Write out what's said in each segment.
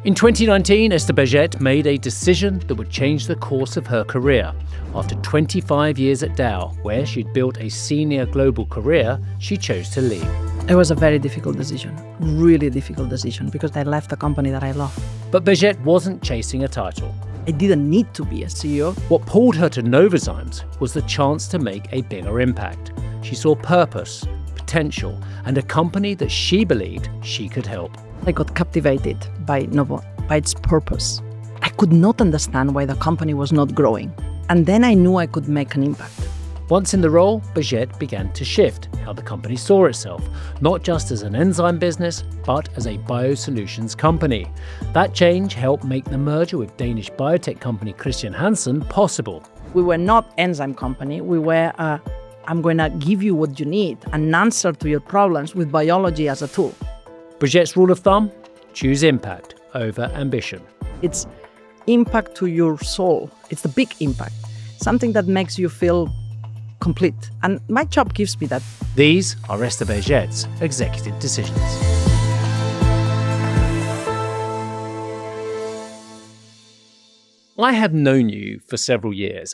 In 2019, Ester Baiget made a decision that would change the course of her career. After 25 years at Dow, where she'd built a senior global career, she chose to leave. It was a very difficult decision, really difficult decision, because I left a company that I love. But Baiget wasn't chasing a title. I didn't need to be a CEO. What pulled her to Novozymes was the chance to make a bigger impact. She saw purpose, potential, and a company that she believed she could help. I got captivated by Novo, by its purpose. I could not understand why the company was not growing. And then I knew I could make an impact. Once in the role, Baiget began to shift how the company saw itself, not just as an enzyme business, but as a biosolutions company. That change helped make the merger with Danish biotech company Christian Hansen possible. We were not enzyme company. We were I'm going to give you what you need, an answer to your problems with biology as a tool. Baiget's rule of thumb? Choose impact over ambition. It's impact to your soul. It's the big impact, something that makes you feel complete. And my job gives me that. These are Ester Baiget's executive decisions. I have known you for several years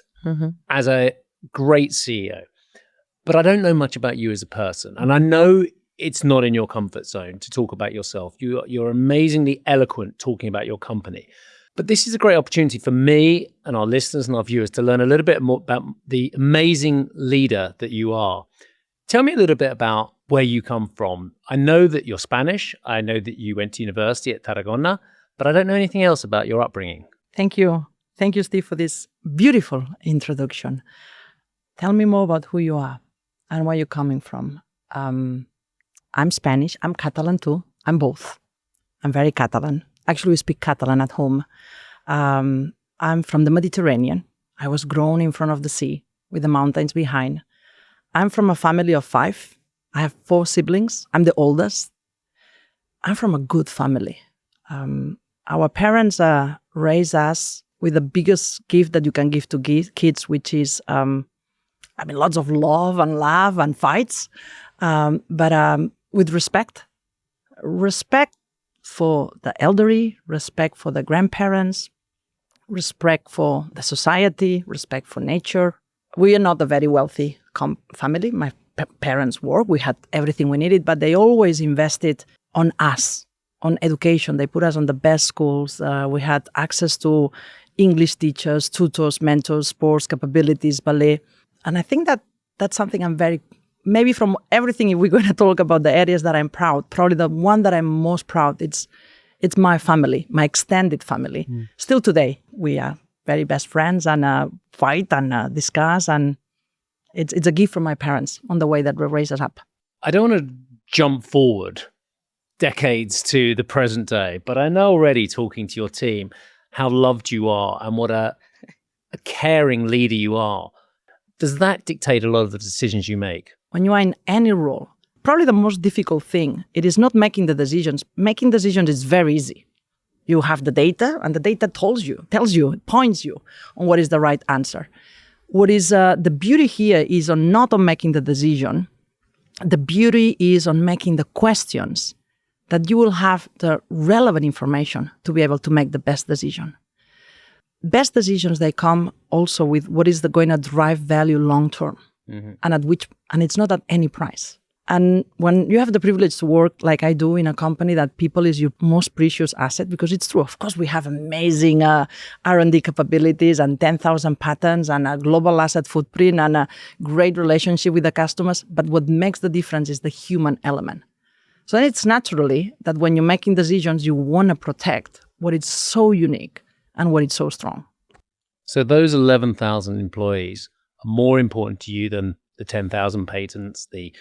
as a great CEO, but I don't know much about you as a person. And I know it's not in your comfort zone to talk about yourself. You're amazingly eloquent talking about your company. But this is a great opportunity for me and our listeners and our viewers to learn a little bit more about the amazing leader that you are. Tell me a little bit about where you come from. I know that you're Spanish. I know that you went to university at Tarragona, but I don't know anything else about your upbringing. Thank you. Thank you, Steve, for this beautiful introduction. Tell me more about who you are and where you're coming from. I'm Spanish. I'm Catalan too. I'm both. I'm very Catalan. Actually, we speak Catalan at home. I'm from the Mediterranean. I was grown in front of the sea with the mountains behind. I'm from a family of 5. I have 4 siblings. I'm the oldest. I'm from a good family. Our parents raised us with the biggest gift that you can give to kids, which is, lots of love and laugh and fights, but with respect. Respect for the elderly, respect for the grandparents, respect for the society, respect for nature. We are not a very wealthy family. My parents were. We had everything we needed, but they always invested on us, on education. They put us on the best schools. We had access to English teachers, tutors, mentors, sports capabilities, ballet. And I think that that's something I'm very, maybe from everything, if we're going to talk about the areas that I'm proud, probably the one that I'm most proud, it's my family, my extended family. Still today, we are very best friends and fight and discuss. And it's a gift from my parents on the way that they raised us up. I don't want to jump forward decades to the present day, but I know already talking to your team how loved you are and what a caring leader you are. Does that dictate a lot of the decisions you make? When you are in any role, probably the most difficult thing, it is not making the decisions. Making decisions is very easy. You have the data, and the data tells you, points you on what is the right answer. What is the beauty here is not on making the decision. The beauty is on making the questions that you will have the relevant information to be able to make the best decision. Best decisions, they come also with what is going to drive value long term, and it's not at any price. And when you have the privilege to work like I do in a company that people is your most precious asset, because it's true, of course, we have amazing R&D capabilities and 10,000 patents and a global asset footprint and a great relationship with the customers. But what makes the difference is the human element. So it's naturally that when you're making decisions, you want to protect what is so unique and what is so strong. So those 11,000 employees are more important to you than the 10,000 patents, the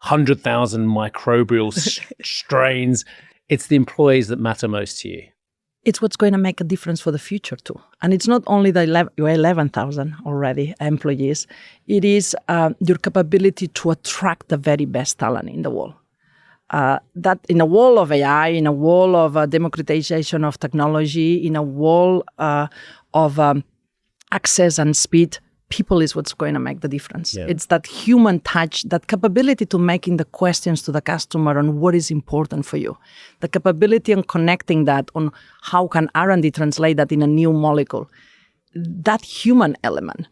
100,000 microbial strains. It's the employees that matter most to you. It's what's going to make a difference for the future too. And it's not only your 11,000 already employees. It is your capability to attract the very best talent in the world. That in a world of AI, in a world of democratization of technology, in a world of access and speed, people is what's going to make the difference. Yeah. It's that human touch, that capability to making the questions to the customer on what is important for you, the capability on connecting that on how can R&D translate that in a new molecule. That human element,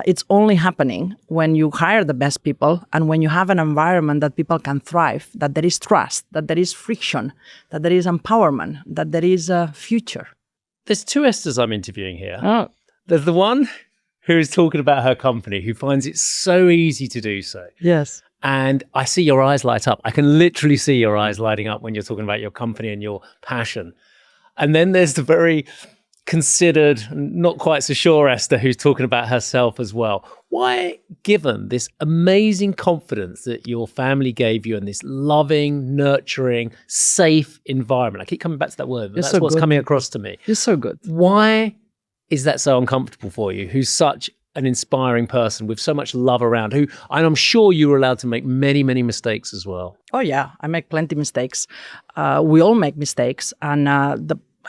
it's only happening when you hire the best people and when you have an environment that people can thrive, that there is trust, that there is friction, that there is empowerment, that there is a future. There's two Esters I'm interviewing here. Oh. There's the one who is talking about her company, who finds it so easy to do so. Yes. And I see your eyes light up. I can literally see your eyes lighting up when you're talking about your company and your passion. And then there's the very considered, not quite so sure Esther, who's talking about herself as well. Why, given this amazing confidence that your family gave you and this loving, nurturing, safe environment, I keep coming back to that word, but that's what's coming across to me. You're so good. Why is that so uncomfortable for you, who's such an inspiring person with so much love around, and I'm sure you were allowed to make many, many mistakes as well? Oh, yeah. I make plenty of mistakes. We all make mistakes. And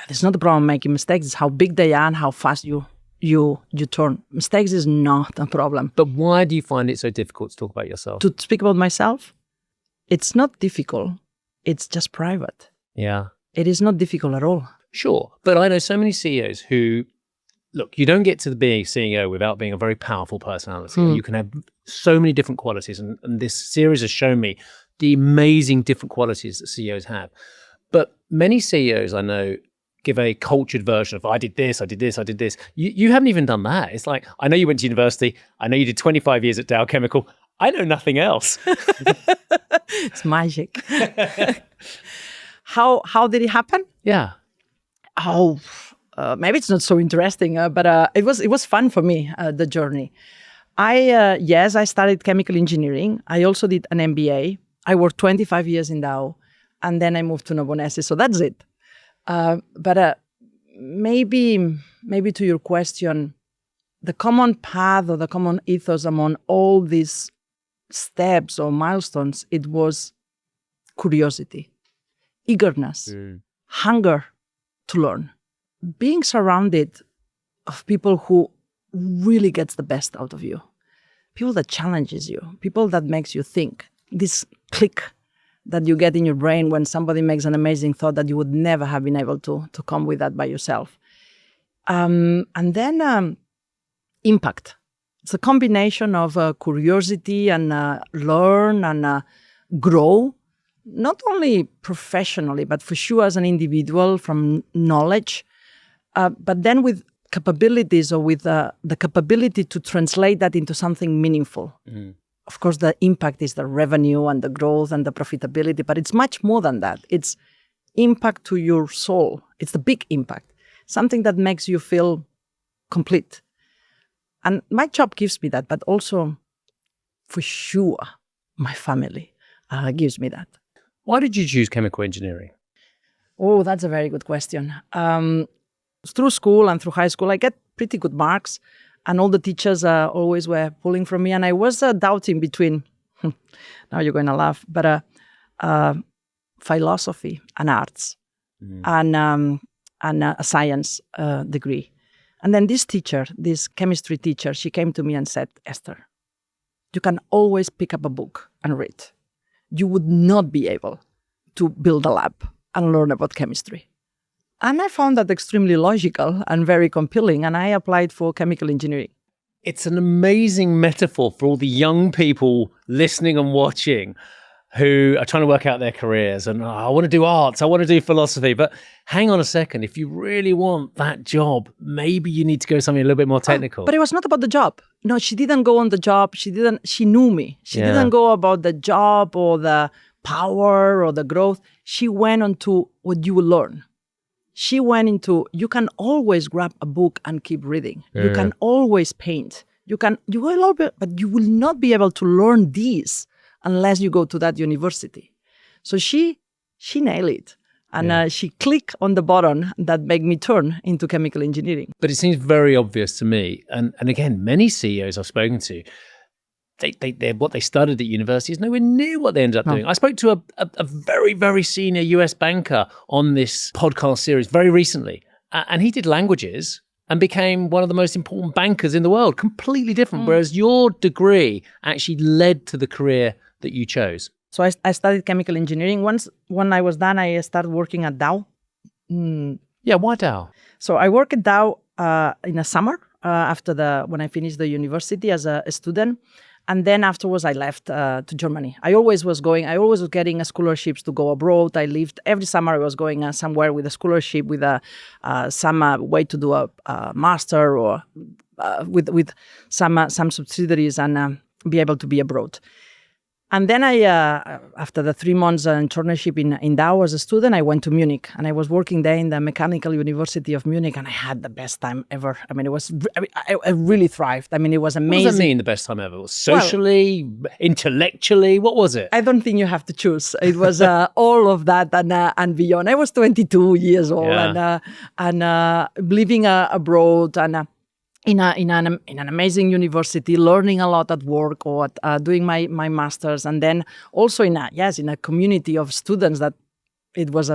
it's not the problem making mistakes. It's how big they are and how fast you turn. Mistakes is not a problem. But why do you find it so difficult to talk about yourself? To speak about myself, it's not difficult. It's just private. Yeah. It is not difficult at all. Sure. But I know so many CEOs who, look, you don't get to being CEO without being a very powerful personality. You can have so many different qualities. And this series has shown me the amazing different qualities that CEOs have. But many CEOs I know give a cultured version of, I did this, I did this, I did this. You haven't even done that. It's like, I know you went to university. I know you did 25 years at Dow Chemical. I know nothing else. It's magic. How did it happen? Yeah. Oh, maybe it's not so interesting, but it was fun for me, the journey. I studied chemical engineering. I also did an MBA. I worked 25 years in Dow, and then I moved to Novonesis. So that's it. But maybe to your question, the common path or the common ethos among all these steps or milestones, it was curiosity, eagerness, hunger to learn, being surrounded of people who really gets the best out of you, people that challenges you, people that makes you think, this click that you get in your brain when somebody makes an amazing thought that you would never have been able to come with that by yourself. And then impact. It's a combination of curiosity and learn and grow, not only professionally, but for sure as an individual from knowledge, but then with capabilities or with the capability to translate that into something meaningful. Of course, the impact is the revenue and the growth and the profitability, but it's much more than that. It's impact to your soul. It's the big impact, something that makes you feel complete. And my job gives me that, but also, for sure, my family gives me that. Why did you choose chemical engineering? Oh, that's a very good question. Through school and through high school, I get pretty good marks. And all the teachers always were pulling from me. And I was doubting between, now you're going to laugh, but philosophy and arts and a science degree. And then this teacher, this chemistry teacher, she came to me and said, Esther, you can always pick up a book and read. You would not be able to build a lab and learn about chemistry. And I found that extremely logical and very compelling, and I applied for chemical engineering. It's an amazing metaphor for all the young people listening and watching who are trying to work out their careers and, I want to do arts, I want to do philosophy. But hang on a second, if you really want that job, maybe you need to go something a little bit more technical. But it was not about the job. No, she didn't go on the job. She knew me. She didn't go about the job or the power or the growth. She went on to what you will learn. She went into, you can always grab a book and keep reading. You can always paint. But you will not be able to learn these unless you go to that university. So she nailed it. And she clicked on the button that made me turn into chemical engineering. But it seems very obvious to me. And again, many CEOs I've spoken to, what they studied at university is nowhere near what they ended up doing. I spoke to a very, very senior US banker on this podcast series very recently, and he did languages, and became one of the most important bankers in the world. Completely different. Whereas your degree actually led to the career that you chose. So I studied chemical engineering. When I was done, I started working at Dow. Yeah, why Dow? So I worked at Dow in the summer when I finished the university as a student. And then afterwards, I left to Germany. I always was getting scholarships to go abroad. I lived every summer. I was going somewhere with a scholarship, with some way to do a master or with some subsidiaries and be able to be abroad. And then I, after the 3 months internship in Dow as a student, I went to Munich, and I was working there in the Mechanical University of Munich, and I had the best time ever. I mean, I really thrived. I mean, it was amazing. What does that mean, the best time ever? Socially, intellectually, what was it? I don't think you have to choose. It was all of that and beyond. I was 22 years old and living abroad and in an amazing university, learning a lot at work or doing my master's, and then also in a community of students that it was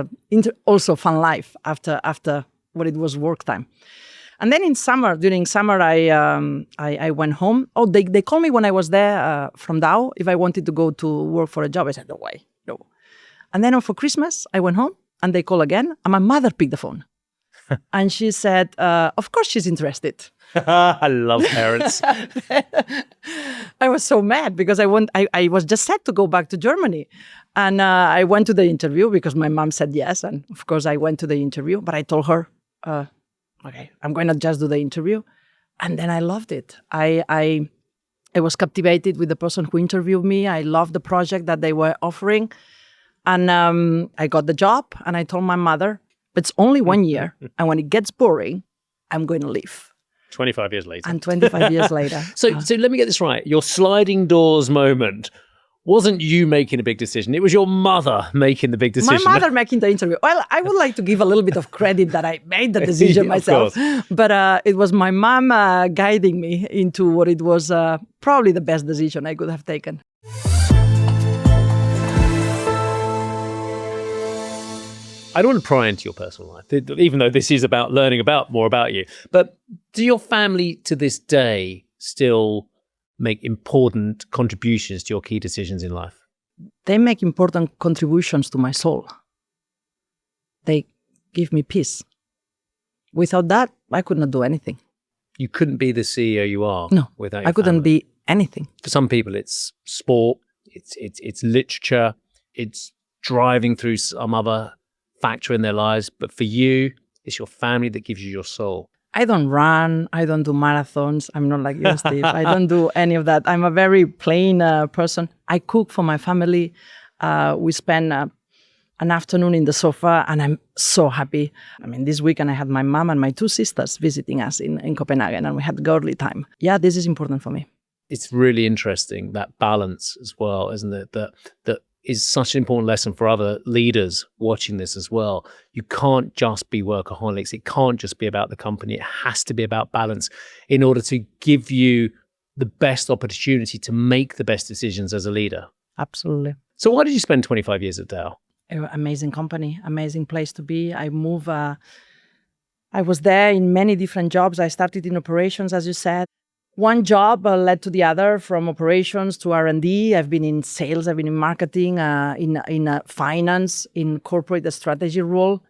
also fun life after what it was work time. And then during summer, I went home. Oh, they called me when I was there from Dow if I wanted to go to work for a job. I said, no way, no. And then for Christmas, I went home and they called again, and my mother picked the phone. And she said, of course she's interested. I love parents. I was so mad because I was just set to go back to Germany. And I went to the interview because my mom said yes. And of course, I went to the interview. But I told her, okay, I'm going to just do the interview. And then I loved it. I was captivated with the person who interviewed me. I loved the project that they were offering. And I got the job. And I told my mother, it's only 1 year. And when it gets boring, I'm going to leave. 25 years later. And 25 years later. So let me get this right. Your sliding doors moment wasn't you making a big decision. It was your mother making the big decision. My mother making the interview. Well, I would like to give a little bit of credit that I made the decision myself. But it was my mom guiding me into what it was probably the best decision I could have taken. I don't want to pry into your personal life, even though this is about learning more about you. But do your family to this day still make important contributions to your key decisions in life? They make important contributions to my soul. They give me peace. Without that, I could not do anything. You couldn't be the CEO you are without your I couldn't family. be anything. For some people, it's sport, it's literature, it's driving through some other factor in their lives, but for you, it's your family that gives you your soul. I don't run. I don't do marathons. I'm not like you, Steve. I don't do any of that. I'm a very plain person. I cook for my family. We spend an afternoon in the sofa, and I'm so happy. I mean, this weekend I had my mom and my 2 sisters visiting us in Copenhagen, and we had girly time. Yeah, this is important for me. It's really interesting, that balance as well, isn't it? That is such an important lesson for other leaders watching this as well. You can't just be workaholics. It can't just be about the company. It has to be about balance in order to give you the best opportunity to make the best decisions as a leader. Absolutely. So why did you spend 25 years at Dow? Amazing company, amazing place to be. I was there in many different jobs. I started in operations, as you said. One job led to the other, from operations to R&D. I've been in sales, I've been in marketing, in finance, in corporate strategy role.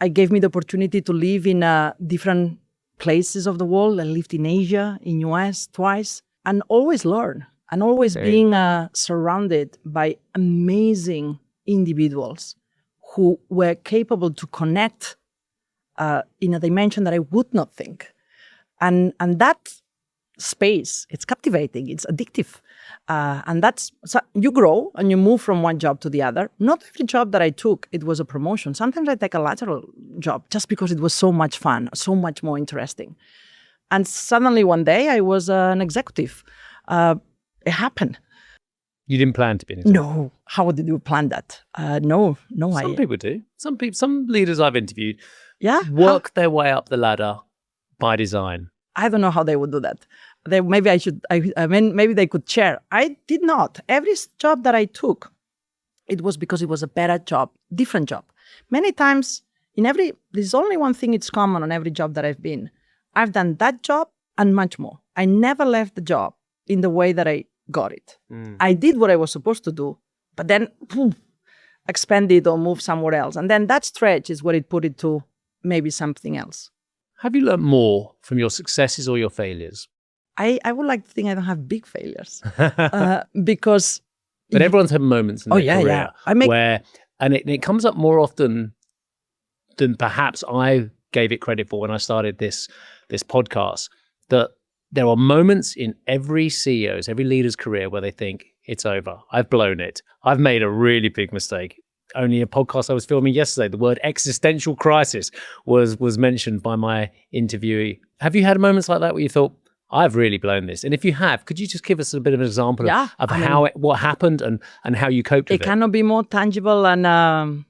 It gave me the opportunity to live in different places of the world. I lived in Asia, in US twice, and always learn, and always being surrounded by amazing individuals who were capable to connect in a dimension that I would not think. And that space, it's captivating, it's addictive. And so you grow and you move from one job to the other. Not every job that I took, it was a promotion. Sometimes I take a lateral job just because it was so much fun, so much more interesting. And suddenly one day I was an executive. It happened. You didn't plan to be an executive? No. How did you plan that? No. Some people do. Some leaders I've interviewed work their way up the ladder by design. I don't know how they would do that. Maybe they could share. I did not. Every job that I took, it was because it was a better job, different job. Many times, there's only one thing it's common on every job that I've been. I've done that job and much more. I never left the job in the way that I got it. I did what I was supposed to do, but then expanded or moved somewhere else. And then that stretch is what it put it to maybe something else. Have you learned more from your successes or your failures? I would like to think I don't have big failures because... But everyone's had moments in their career where, and it comes up more often than perhaps I gave it credit for when I started this podcast, that there are moments in every CEO's, every leader's career where they think, it's over. I've blown it. I've made a really big mistake. Only a podcast I was filming yesterday, the word existential crisis was mentioned by my interviewee. Have you had moments like that where you thought, I've really blown this? And if you have, could you just give us a bit of an example of what happened and how you coped with it? It cannot be more tangible. And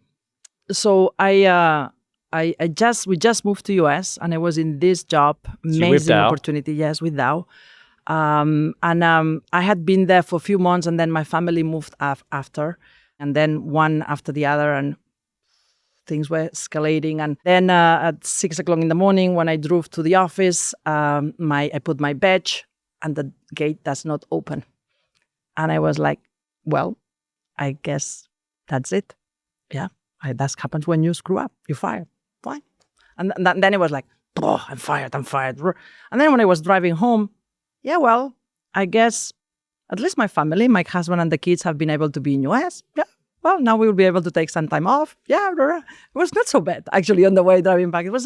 so we just moved to US, and I was in this job, amazing opportunity. Yes, with Dow. I had been there for a few months, and then my family moved after, and then one after the other, and things were escalating. And then at 6 o'clock in the morning, when I drove to the office, I put my badge, and the gate does not open. And I was like, well, I guess that's it. Yeah, that happens when you screw up. You're fired. Fine. And then it was like, oh, I'm fired. And then when I was driving home, yeah, well, I guess at least my family, my husband and the kids have been able to be in US. Yeah, well, now we will be able to take some time off. Yeah, it was not so bad, actually, on the way driving back. I was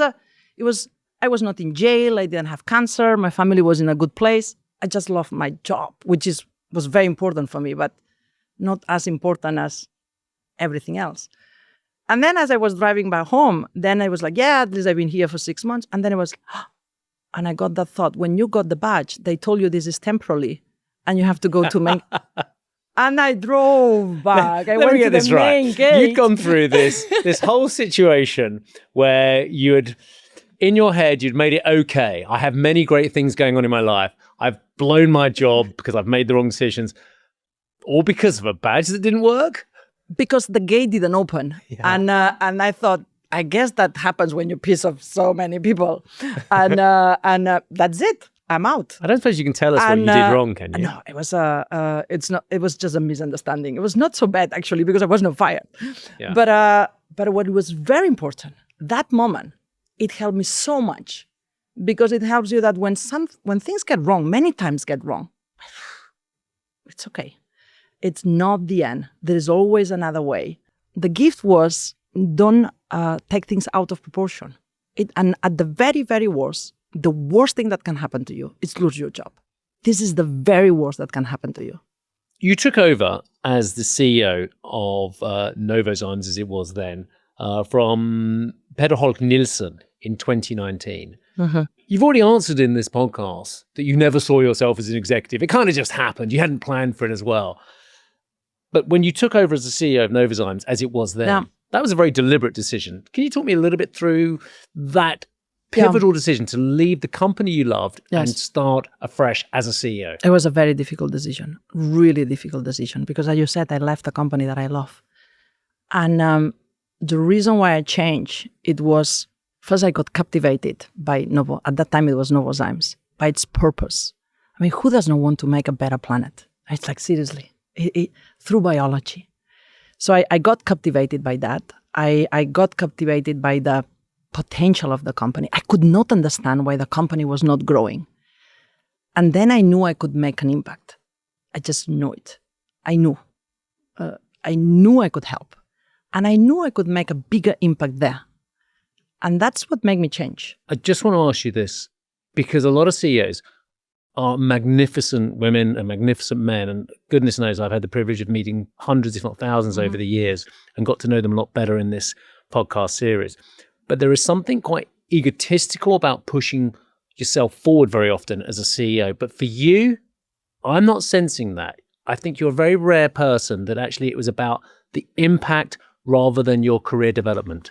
not in jail. I didn't have cancer. My family was in a good place. I just loved my job, which was very important for me, but not as important as everything else. And then as I was driving back home, then I was like, yeah, at least I've been here for 6 months. And then it was, and I got that thought, when you got the badge, they told you this is temporarily, and you have to go to main. And I drove back. I went to the main gate. You'd gone through this whole situation where you had, in your head, you'd made it okay. I have many great things going on in my life. I've blown my job because I've made the wrong decisions, all because of a badge that didn't work. Because the gate didn't open. Yeah. And I thought, I guess that happens when you piss off so many people. And that's it. I'm out. I don't suppose you can tell us what you did wrong, can you? No, it was it was just a misunderstanding. It was not so bad, actually, because I was not fired. Yeah. But what was very important, that moment, it helped me so much, because it helps you that when things get wrong, many times get wrong, it's okay. It's not the end. There is always another way. The gift was, don't take things out of proportion. And at the very, very worst, the worst thing that can happen to you is lose your job. This is the very worst that can happen to you. You took over as the CEO of Novozymes, as it was then, from Peter Holk Nielsen in 2019. Mm-hmm. You've already answered in this podcast that you never saw yourself as an executive. It kind of just happened. You hadn't planned for it as well. But when you took over as the CEO of Novozymes, as it was then, that was a very deliberate decision. Can you talk me a little bit through that pivotal decision to leave the company you loved and start afresh as a CEO? It was a very difficult decision, really difficult decision, because as you said, I left a company that I love. And the reason why I changed, it was, first I got captivated by at that time it was Novozymes, by its purpose. I mean, who does not want to make a better planet? It's like, seriously. Through biology. So I got captivated by that. I got captivated by the potential of the company. I could not understand why the company was not growing. And then I knew I could make an impact. I just knew it. I knew I could help. And I knew I could make a bigger impact there. And that's what made me change. I just want to ask you this, because a lot of CEOs are magnificent women and magnificent men. And goodness knows I've had the privilege of meeting hundreds, if not thousands, over the years, and got to know them a lot better in this podcast series. But there is something quite egotistical about pushing yourself forward very often as a CEO. But for you, I'm not sensing that. I think you're a very rare person that actually it was about the impact rather than your career development.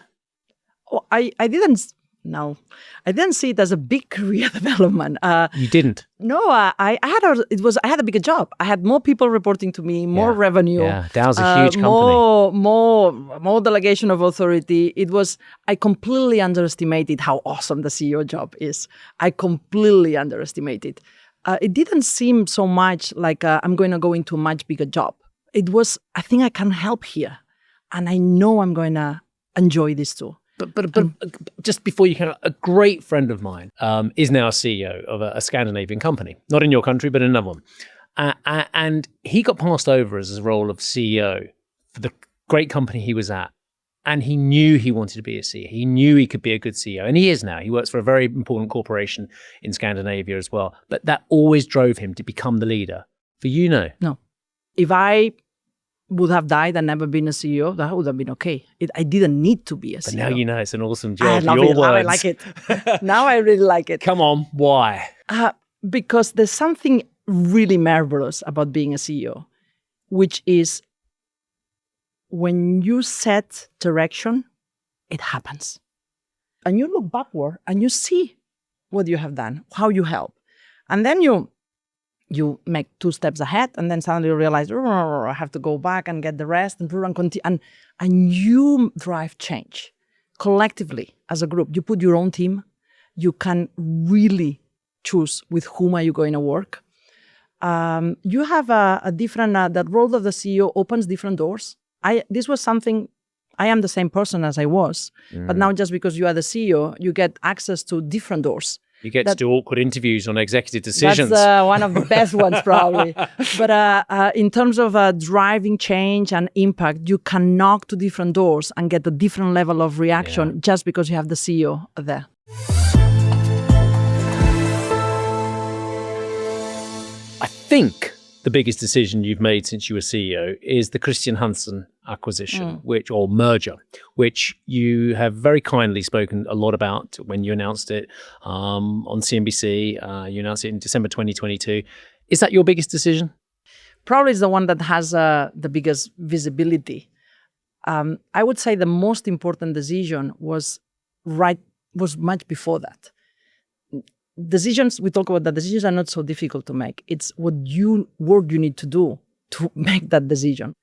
I didn't now. I didn't see it as a big career development. You didn't? No, I had a bigger job. I had more people reporting to me, more revenue. Yeah, Dow's a huge company. More delegation of authority. I completely underestimated how awesome the CEO job is. I completely underestimated. It didn't seem so much like I'm going to go into a much bigger job. It was, I think I can help here. And I know I'm going to enjoy this too. But just before you can, a great friend of mine is now a CEO of a Scandinavian company, not in your country, but in another one. And he got passed over as a role of CEO for the great company he was at. And he knew he wanted to be a CEO. He knew he could be a good CEO. And he is now. He works for a very important corporation in Scandinavia as well. But that always drove him to become the leader. For you, no? No. If I would have died and never been a CEO, that would have been okay. I didn't need to be a CEO. But now you know it's an awesome job. I love it. Now I like it. Now I really like it. Come on, why? Because there's something really marvelous about being a CEO, which is when you set direction, it happens. And you look backward and you see what you have done, how you help. And then you make 2 steps ahead, and then suddenly you realize, I have to go back and get the rest and continue. And you drive change collectively as a group. You put your own team. You can really choose with whom are you going to work. You have a different, that role of the CEO opens different doors. This was something, I am the same person as I was, but now just because you are the CEO, you get access to different doors. You get to do awkward interviews on executive decisions. That's one of the best ones, probably. But in terms of driving change and impact, you can knock to different doors and get a different level of reaction just because you have the CEO there. I think the biggest decision you've made since you were CEO is the Christian Hansen acquisition, or merger, which you have very kindly spoken a lot about when you announced it on CNBC. You announced it in December 2022. Is that your biggest decision? Probably is the one that has the biggest visibility. I would say the most important decision was much before that. Decisions, we talk about that decisions are not so difficult to make. It's what work you need to do to make that decision.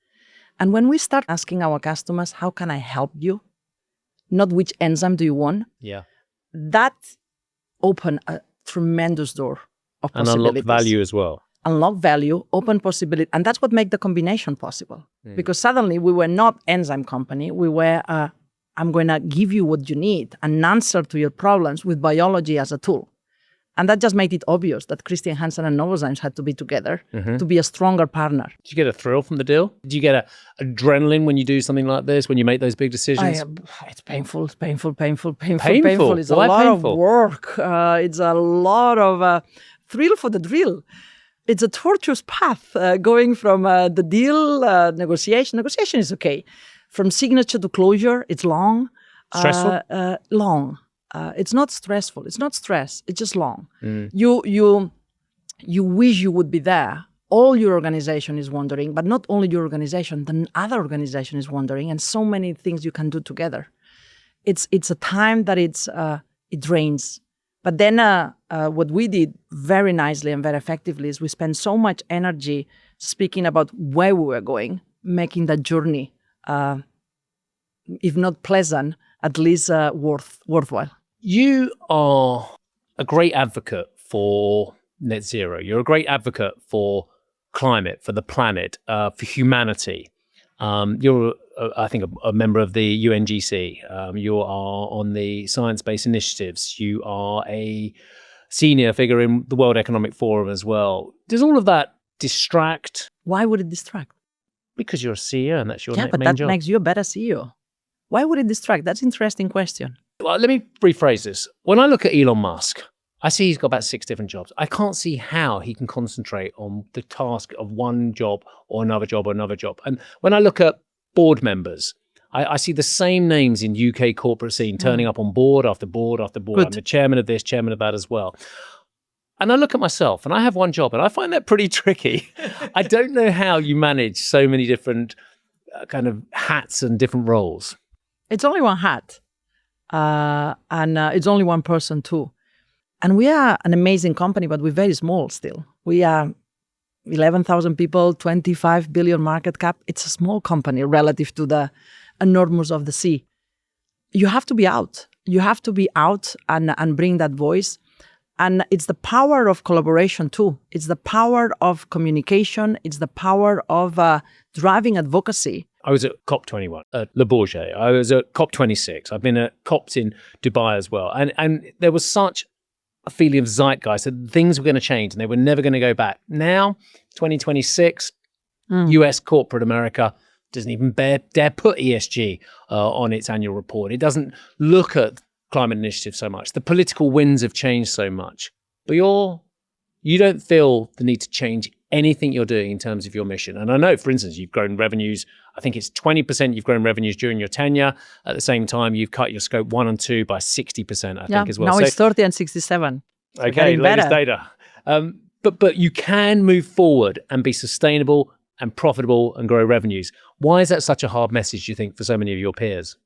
And when we start asking our customers, how can I help you? Not which enzyme do you want? Yeah. That opened a tremendous door of possibilities. And unlock value as well. Unlock value, open possibility. And that's what made the combination possible. Because suddenly we were not enzyme company. We were, I'm going to give you what you need, an answer to your problems with biology as a tool. And that just made it obvious that Christian Hansen and Novozymes had to be together to be a stronger partner. Did you get a thrill from the deal? Did you get adrenaline when you do something like this, when you make those big decisions? It's painful. It's painful. It's Why a lot painful? of work. It's a lot of thrill for the drill. It's a tortuous path going from the deal, negotiation. Negotiation is okay. From signature to closure, it's long. Stressful? Long. It's not stressful. It's not stress. It's just long. You wish you would be there. All your organization is wondering, but not only your organization, the other organization is wondering, and so many things you can do together. It's a time that it drains. But then what we did very nicely and very effectively is we spent so much energy speaking about where we were going, making that journey, if not pleasant, at least worthwhile. You are a great advocate for net zero. You're a great advocate for climate, for the planet, for humanity. You're, I think, a member of the UNGC. You are on the science-based initiatives. You are a senior figure in the World Economic Forum as well. Does all of that distract? Why would it distract? Because you're a CEO and that's your main job. Yeah, but that job. makes you a better CEO. Why would it distract? That's an interesting question. Well, let me rephrase this. When I look at Elon Musk, I see he's got about 6 different jobs. I can't see how he can concentrate on the task of one job or another job or another job. And when I look at board members, I see the same names in UK corporate scene turning up on board after board after board. Good. I'm the chairman of this, chairman of that as well. And I look at myself and I have one job and I find that pretty tricky. I don't know how you manage so many different kind of hats and different roles. It's only one hat. and it's only one person too. And we are an amazing company, but we're very small still. We are 11,000 people, 25 billion market cap. It's a small company relative to the enormous of the sea. You have to be out. You have to be out and bring that voice. And it's the power of collaboration too. It's the power of communication. It's the power of driving advocacy. I was at COP21 at Le Bourget. I was at COP26. I've been at COPs in Dubai as well. And there was such a feeling of zeitgeist that things were going to change and they were never going to go back. Now, 2026, US corporate America doesn't even dare put ESG on its annual report. It doesn't look at climate initiative so much. The political winds have changed so much. But you don't feel the need to change anything you're doing in terms of your mission. And I know, for instance, you've grown revenues. I think it's 20% you've grown revenues during your tenure. At the same time, you've cut your scope 1 and 2 by 60%, I think, as well. Now it's 30 and 67. Okay, latest data. But you can move forward and be sustainable and profitable and grow revenues. Why is that such a hard message, do you think, for so many of your peers?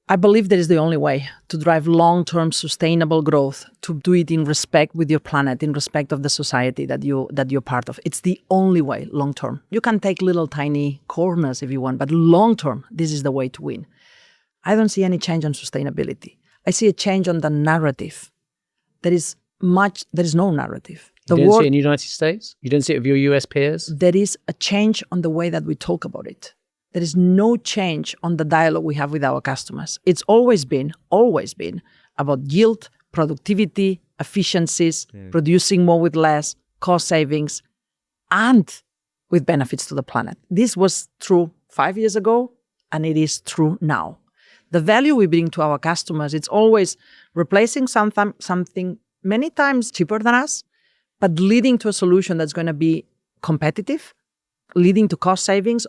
I believe that is the only way to drive long-term sustainable growth, to do it in respect with your planet, in respect of the society that you're part of. It's the only way long-term. You can take little tiny corners if you want, but long-term, this is the way to win. I don't see any change on sustainability. I see a change on the narrative. There is no narrative. You don't see it in the United States? You don't see it with your US peers? There is a change on the way that we talk about it. There is no change on the dialogue we have with our customers. It's always been about yield, productivity, efficiencies, producing more with less, cost savings, and with benefits to the planet. This was true 5 years ago, and it is true now. The value we bring to our customers, it's always replacing something many times cheaper than us, but leading to a solution that's going to be competitive, leading to cost savings,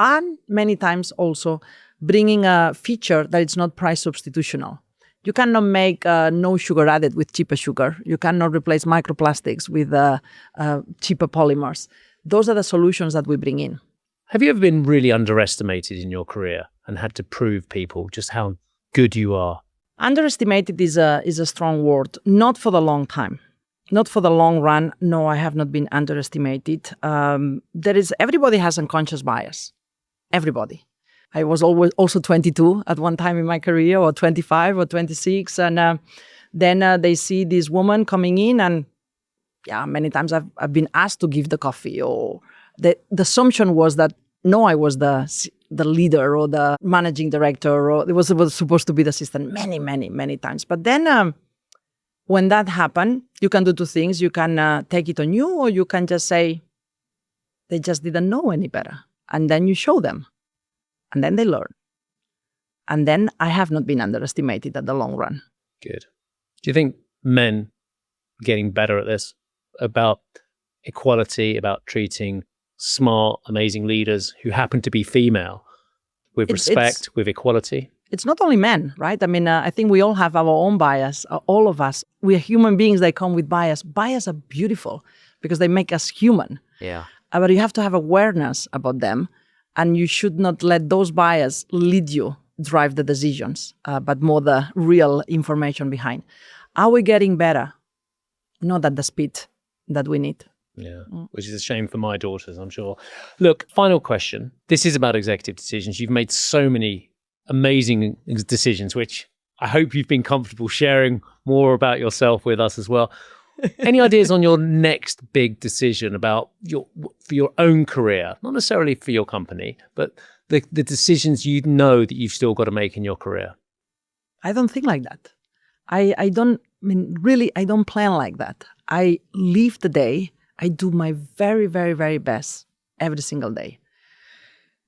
and many times also bringing a feature that it's not price substitutional. You cannot make no sugar added with cheaper sugar. You cannot replace microplastics with cheaper polymers. Those are the solutions that we bring in. Have you ever been really underestimated in your career and had to prove people just how good you are? Underestimated is a strong word. Not for the long time. Not for the long run. No, I have not been underestimated. Everybody has unconscious bias. Everybody. I was always also 22 at one time in my career, or 25 or 26. And then they see this woman coming in, and many times I've been asked to give the coffee, or the assumption was that, no, I was the leader or the managing director, or it was supposed to be the assistant many times. But then when that happened, you can do two things. You can take it on you, or you can just say, they just didn't know any better. And then you show them. And then they learn. And then I have not been underestimated at the long run. Good. Do you think men are getting better at this? About equality, about treating smart, amazing leaders who happen to be female with respect, with equality? It's not only men, right? I mean, I think we all have our own bias, all of us. We are human beings, they come with bias. Bias are beautiful because they make us human. Yeah. But you have to have awareness about them, and you should not let those bias lead you, drive the decisions, but more the real information behind. Are we getting better? Not at the speed that we need. Yeah, which is a shame for my daughters, I'm sure. Look, final question. This is about executive decisions. You've made so many amazing decisions, which I hope you've been comfortable sharing more about yourself with us as well. Any ideas on your next big decision for your own career, not necessarily for your company, but the decisions you know that you've still got to make in your career? I don't think like that. I don't plan like that. I live the day. I do my very, very, very best every single day.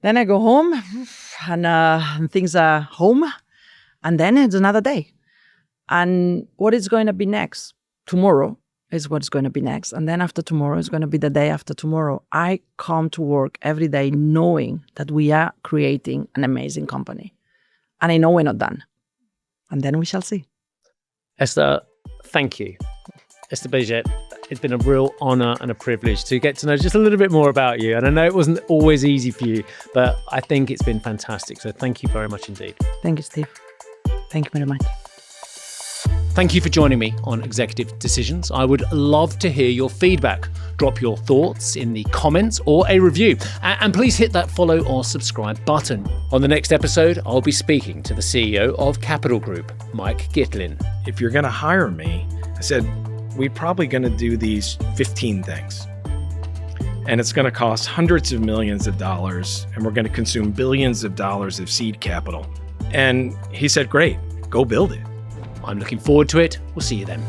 Then I go home and things are home, and then it's another day. And what is going to be next? Tomorrow is what's going to be next. And then after tomorrow is going to be the day after tomorrow. I come to work every day knowing that we are creating an amazing company. And I know we're not done. And then we shall see. Esther, thank you. Ester Baiget, it's been a real honor and a privilege to get to know just a little bit more about you. And I know it wasn't always easy for you, but I think it's been fantastic. So thank you very much indeed. Thank you, Steve. Thank you very much. Thank you for joining me on Executive Decisions. I would love to hear your feedback. Drop your thoughts in the comments or a review. And please hit that follow or subscribe button. On the next episode, I'll be speaking to the CEO of Capital Group, Mike Gitlin. If you're going to hire me, I said, we're probably going to do these 15 things. And it's going to cost hundreds of millions of dollars, and we're going to consume billions of dollars of seed capital. And he said, great, go build it. I'm looking forward to it. We'll see you then.